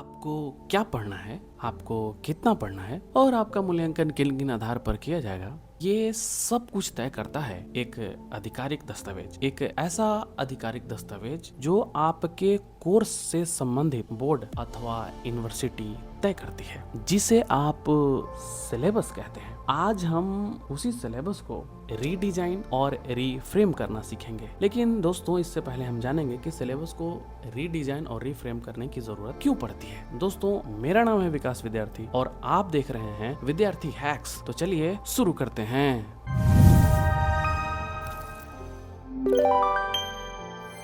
आपको क्या पढ़ना है, आपको कितना पढ़ना है और आपका मूल्यांकन किन किन आधार पर किया जाएगा, ये सब कुछ तय करता है एक आधिकारिक दस्तावेज। एक ऐसा आधिकारिक दस्तावेज जो आपके कोर्स से संबंधित बोर्ड अथवा यूनिवर्सिटी तय करती है, जिसे आप सिलेबस कहते हैं। आज हम उसी सिलेबस को रीडिजाइन और रीफ्रेम करना सीखेंगे। लेकिन दोस्तों, इससे पहले हम जानेंगे कि सिलेबस को रीडिजाइन और रीफ्रेम करने की जरूरत क्यों पड़ती है। दोस्तों, मेरा नाम है विकास विद्यार्थी और आप देख रहे हैं विद्यार्थी हैक्स। तो चलिए शुरू करते हैं।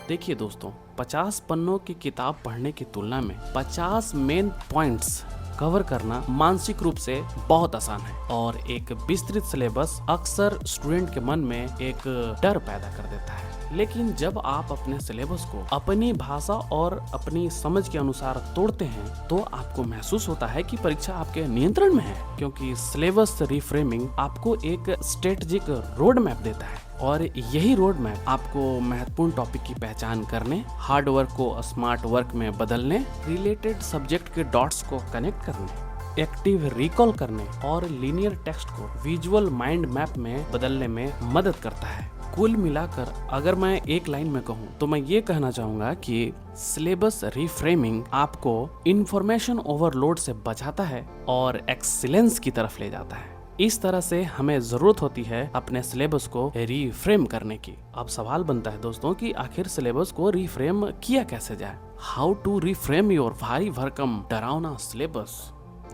देखिए दोस्तों, 50 पन्नों की किताब पढ़ने की तुलना में 50 मेन पॉइंट्स कवर करना मानसिक रूप से बहुत आसान है और एक विस्तृत सिलेबस अक्सर स्टूडेंट के मन में एक डर पैदा कर देता है। लेकिन जब आप अपने सिलेबस को अपनी भाषा और अपनी समझ के अनुसार तोड़ते हैं तो आपको महसूस होता है कि परीक्षा आपके नियंत्रण में है, क्योंकि सिलेबस रिफ्रेमिंग आपको एक स्ट्रेटेजिक रोड मैप देता है और यही रोड मैप आपको महत्वपूर्ण टॉपिक की पहचान करने, हार्ड वर्क को स्मार्ट वर्क में बदलने, रिलेटेड सब्जेक्ट के डॉट्स को कनेक्ट करने, एक्टिव रिकॉल करने और लीनियर टेक्स्ट को विजुअल माइंड मैप में बदलने में मदद करता है। कुल मिलाकर अगर मैं एक लाइन में कहूँ तो मैं ये कहना चाहूँगा कि सिलेबस रिफ्रेमिंग आपको इंफॉर्मेशन ओवरलोड से बचाता है और एक्सीलेंस की तरफ ले जाता है। इस तरह से हमें जरूरत होती है अपने सिलेबस को रीफ्रेम करने की। अब सवाल बनता है दोस्तों कि आखिर सिलेबस को रीफ्रेम किया कैसे जाए। हाउ टू रीफ्रेम योर भारी भरकम डरावना सिलेबस।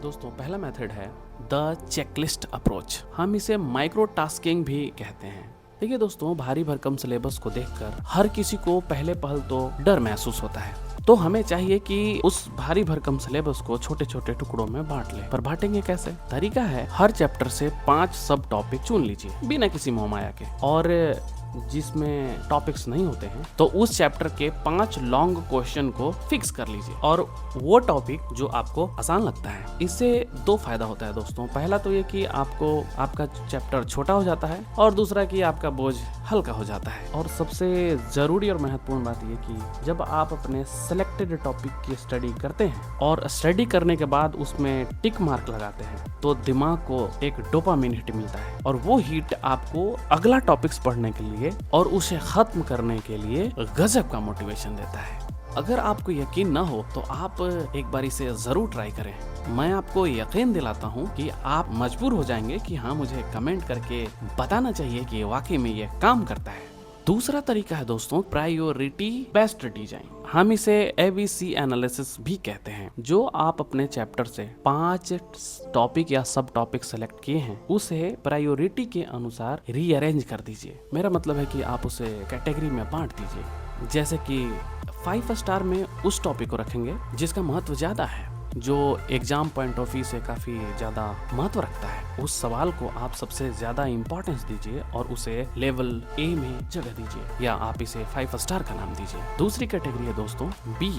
दोस्तों, पहला मेथड है द चेकलिस्ट अप्रोच। हम इसे माइक्रो टास्किंग भी कहते हैं। देखिए दोस्तों, भारी भरकम सिलेबस को देखकर हर किसी को पहले पहल तो डर महसूस होता है, तो हमें चाहिए कि उस भारी भरकम सिलेबस को छोटे छोटे टुकड़ों में बांट लें। पर बांटेंगे कैसे? तरीका है, हर चैप्टर से 5 सब टॉपिक चुन लीजिए बिना किसी मोहमाया के, और जिसमें टॉपिक्स नहीं होते हैं तो उस चैप्टर के 5 लॉन्ग क्वेश्चन को फिक्स कर लीजिए और वो टॉपिक जो आपको आसान लगता है। इससे 2 फायदा होता है दोस्तों। पहला तो ये कि आपको आपका चैप्टर छोटा हो जाता है और दूसरा कि आपका बोझ हल्का हो जाता है। और सबसे जरूरी और महत्वपूर्ण बात ये कि जब आप अपने सिलेक्टेड टॉपिक की स्टडी करते हैं और स्टडी करने के बाद उसमें टिक मार्क लगाते हैं तो दिमाग को एक डोपामिन हिट मिलता है और वो हिट आपको अगला टॉपिक्स पढ़ने के लिए और उसे खत्म करने के लिए गजब का मोटिवेशन देता है। अगर आपको यकीन ना हो तो आप एक बार इसे जरूर ट्राई करें। मैं आपको यकीन दिलाता हूँ कि आप मजबूर हो जाएंगे कि हाँ, मुझे कमेंट करके बताना चाहिए कि वाकई में ये काम करता है। दूसरा तरीका है दोस्तों प्रायोरिटी बेस्ड डिजाइन। हम इसे ABC एनालिसिस भी कहते हैं। जो आप अपने चैप्टर से 5 टॉपिक या सब टॉपिक सेलेक्ट किए हैं उसे प्रायोरिटी के अनुसार रीअरेंज कर दीजिए। मेरा मतलब है कि आप उसे कैटेगरी में बांट दीजिए। जैसे कि 5 स्टार में उस टॉपिक को रखेंगे जिसका महत्व ज्यादा है, जो एग्जाम पॉइंट ऑफ व्यू से काफी ज्यादा महत्व रखता है। उस सवाल को आप सबसे ज्यादा इंपॉर्टेंस दीजिए और उसे लेवल A में जगह दीजिए, या आप इसे 5 स्टार का नाम दीजिए। दूसरी कैटेगरी है दोस्तों B।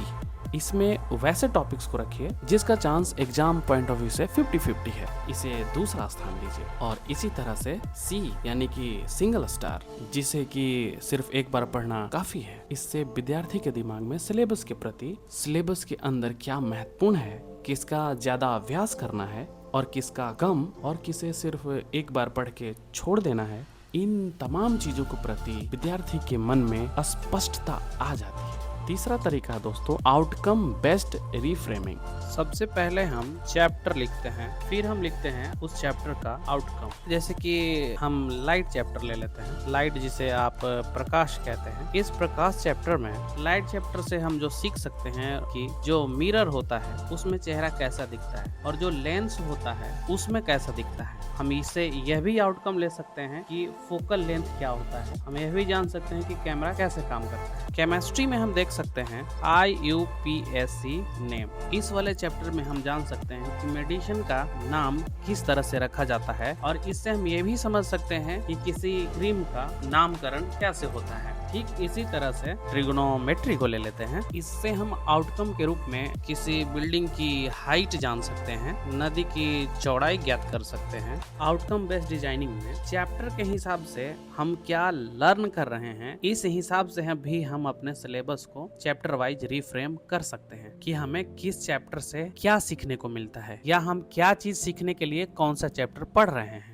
इसमें वैसे टॉपिक्स को रखिए जिसका chance exam point of view से 50-50 है, इसे दूसरा स्थान दीजिए। और इसी तरह से C यानी कि सिंगल स्टार, जिसे कि सिर्फ एक बार पढ़ना काफी है। इससे विद्यार्थी के दिमाग में सिलेबस के प्रति, सिलेबस के अंदर क्या महत्वपूर्ण है, किसका ज्यादा अभ्यास करना है और किसका कम, और किसे सिर्फ एक बार पढ़ के छोड़ देना है, इन तमाम चीजों के प्रति विद्यार्थी के मन में स्पष्टता आ जाती है। तीसरा तरीका दोस्तों आउटकम बेस्ड रिफ्रेमिंग। सबसे पहले हम चैप्टर लिखते हैं, फिर हम लिखते हैं उस चैप्टर का आउटकम। जैसे कि हम लाइट चैप्टर ले लेते हैं, लाइट जिसे आप प्रकाश कहते हैं। इस प्रकाश चैप्टर में लाइट चैप्टर से हम जो सीख सकते हैं कि जो मिरर होता है उसमें चेहरा कैसा दिखता है और जो लेंस होता है उसमें कैसा दिखता है। हम इससे यह भी आउटकम ले सकते हैं कि फोकल लेंथ क्या होता है। हम यह भी जान सकते हैं कि कैमरा कैसे काम करता है। केमिस्ट्री में हम देख सकते हैं IUPAC नेम। इस वाले चैप्टर में हम जान सकते हैं कि मेडिसिन का नाम किस तरह से रखा जाता है और इससे हम ये भी समझ सकते हैं कि किसी क्रीम का नामकरण कैसे होता है। ठीक इसी तरह से ट्रिग्नोमेट्री को ले लेते हैं। इससे हम आउटकम के रूप में किसी बिल्डिंग की हाइट जान सकते हैं, नदी की चौड़ाई ज्ञात कर सकते हैं। आउटकम बेस्ड डिजाइनिंग में चैप्टर के हिसाब से हम क्या लर्न कर रहे हैं, इस हिसाब से भी हम अपने सिलेबस को चैप्टर वाइज रिफ्रेम कर सकते हैं कि हमें किस चैप्टर से क्या सीखने को मिलता है या हम क्या चीज सीखने के लिए कौन सा चैप्टर पढ़ रहे हैं।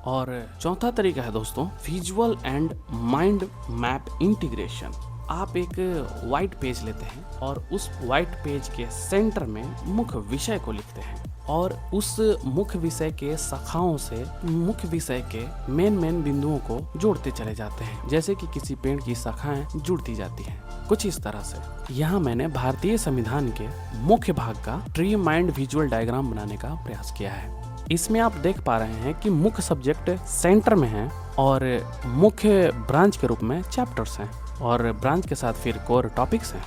और चौथा तरीका है दोस्तों visual and mind map integration. आप एक व्हाइट पेज लेते हैं और उस व्हाइट पेज के सेंटर में मुख्य विषय को लिखते हैं और उस मुख्य विषय के शाखाओं से मुख्य विषय के मेन बिंदुओं को जोड़ते चले जाते हैं, जैसे कि किसी पेड़ की शाखाएं जुड़ती जाती हैं, कुछ इस तरह से। यहाँ मैंने भारतीय संविधान के मुख्य भाग का ट्री माइंड विजुअल डायग्राम बनाने का प्रयास किया है। इसमें आप देख पा रहे हैं कि मुख्य सब्जेक्ट सेंटर में है और मुख्य ब्रांच के रूप में चैप्टर्स हैं और ब्रांच के साथ फिर कोर टॉपिक्स हैं।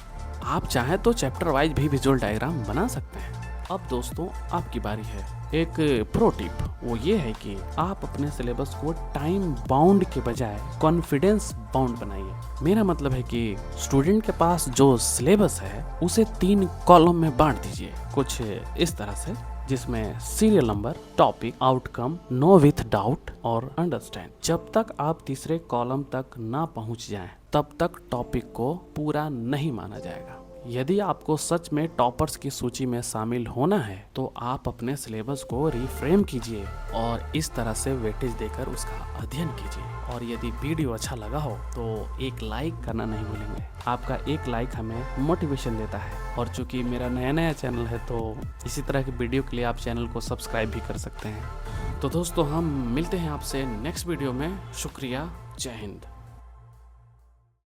आप चाहें तो चैप्टर वाइज भी विजुअल डायग्राम बना सकते हैं। अब दोस्तों आपकी बारी है। एक प्रो टिप वो ये है कि आप अपने सिलेबस को टाइम बाउंड के बजाय कॉन्फिडेंस बाउंड बनाइए। मेरा मतलब है कि स्टूडेंट के पास जो सिलेबस है उसे 3 कॉलम में बांट दीजिए, कुछ इस तरह से, जिसमें serial number, topic, outcome, know with doubt और अंडरस्टैंड। जब तक आप तीसरे कॉलम तक ना पहुंच जाएं, तब तक टॉपिक को पूरा नहीं माना जाएगा। यदि आपको सच में टॉपर्स की सूची में शामिल होना है तो आप अपने सिलेबस को रिफ्रेम कीजिए और इस तरह से वेटेज देकर उसका अध्ययन कीजिए। और यदि वीडियो अच्छा लगा हो तो एक लाइक करना नहीं भूलेंगे। आपका एक लाइक हमें मोटिवेशन देता है और चूंकि मेरा नया चैनल है तो इसी तरह के वीडियो के लिए आप चैनल को सब्सक्राइब भी कर सकते हैं। तो दोस्तों हम मिलते हैं आपसे नेक्स्ट वीडियो में। शुक्रिया, जय हिंद।